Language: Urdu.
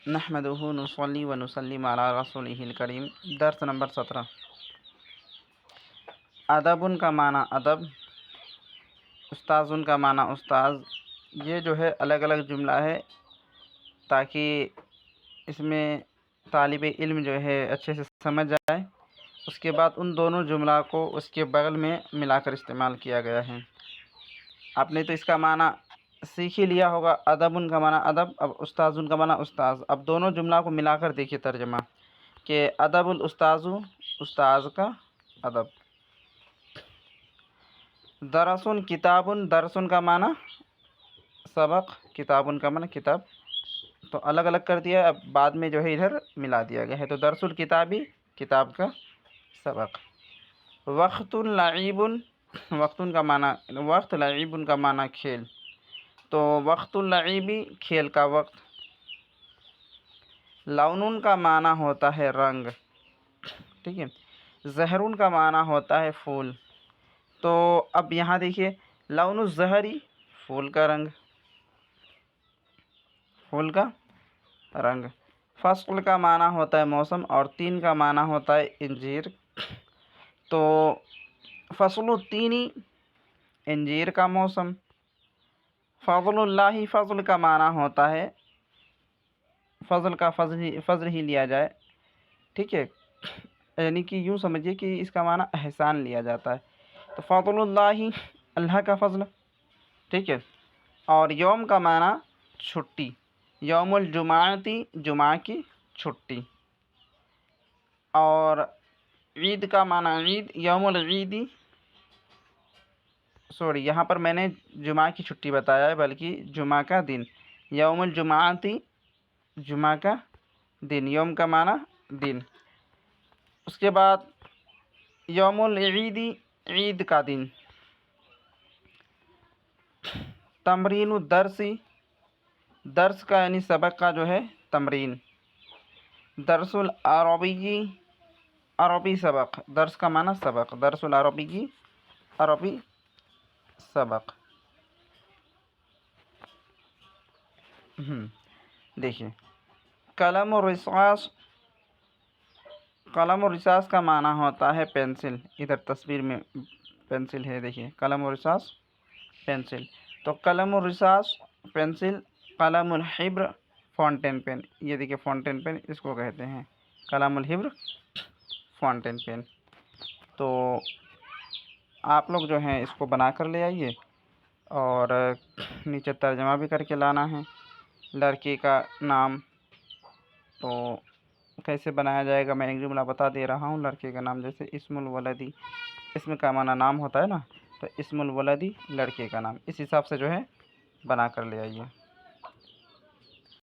نحمدہ نصلی و نسلم علی رسولہ الکریم۔ درس نمبر 17۔ ادب کا معنی ادب، استاذ کا معنی استاذ۔ یہ جو ہے الگ الگ جملہ ہے تاکہ اس میں طالب علم جو ہے اچھے سے سمجھ جائے۔ اس کے بعد ان دونوں جملہ کو اس کے بغل میں ملا کر استعمال کیا گیا ہے۔ آپ نے تو اس کا معنی سیکھ ہی لیا ہوگا، ادب کا معنی ادب، اب استاذ کا معنی استاذ۔ اب دونوں جملہ کو ملا کر دیکھیے ترجمہ کہ ادب الاستاذ، استاذ کا ادب۔ درس کتاب، درس کا معنی سبق، کتاب کا معنی کتاب، تو الگ الگ کر دیا، اب بعد میں جو ہے ادھر ملا دیا گیا ہے، تو درس الکتابی کتاب کا سبق۔ وقت لعیب، وقت کا معنی وقت، لعیب کا معنی کھیل، تو وقت اللعیبی کھیل کا وقت۔ لون کا معنی ہوتا ہے رنگ، ٹھیک ہے۔ زہرون کا معنی ہوتا ہے پھول، تو اب یہاں دیکھیے لون الزہری پھول کا رنگ، پھول کا رنگ۔ فصل کا معنی ہوتا ہے موسم، اور تین کا معنی ہوتا ہے انجیر، تو فصل التینی انجیر کا موسم۔ فضل اللہ، فضل کا معنی ہوتا ہے فضل کا فضل ہی لیا جائے، ٹھیک ہے، یعنی کہ یوں سمجھیے کہ اس کا معنی احسان لیا جاتا ہے، تو فضل اللہ اللہ کا فضل، ٹھیک ہے۔ اور یوم کا معنی چھٹی، یوم الجمعتی جمعہ کی چھٹی۔ اور عید کا معنی عید، یوم العیدی، سوری یہاں پر میں نے جمعہ کی چھٹی بتایا ہے بلکہ جمعہ کا دن، یوم الجمعتی جمعہ کا دن، یوم کا معنی دن۔ اس کے بعد یوم العیدی عید کا دن۔ تمرین الدرسی، درس کا یعنی سبق کا جو ہے تمرین۔ درس العربی، عربی سبق، درس کا معنی سبق، درس العربی عربی سبق۔ دیکھیے قلم الرصاص، قلم الرصاص کا معنی ہوتا ہے پینسل، ادھر تصویر میں پینسل ہے، دیکھیے قلم الرصاص پینسل، تو قلم الرصاص پینسل۔ قلم الحبر فاؤنٹین پین، یہ دیکھیے فاؤنٹین پین اس کو کہتے ہیں، قلم الحبر فاؤنٹین پین۔ تو آپ لوگ جو ہیں اس کو بنا کر لے آئیے، اور نیچے ترجمہ بھی کر کے لانا ہے۔ لڑکی کا نام تو کیسے بنایا جائے گا، میں ایک جملہ بتا دے رہا ہوں۔ لڑکے کا نام جیسے اسم الولدی، اسم کا معنی نام ہوتا ہے نا، تو اسم الولدی لڑکے کا نام، اس حساب سے جو ہے بنا کر لے آئیے۔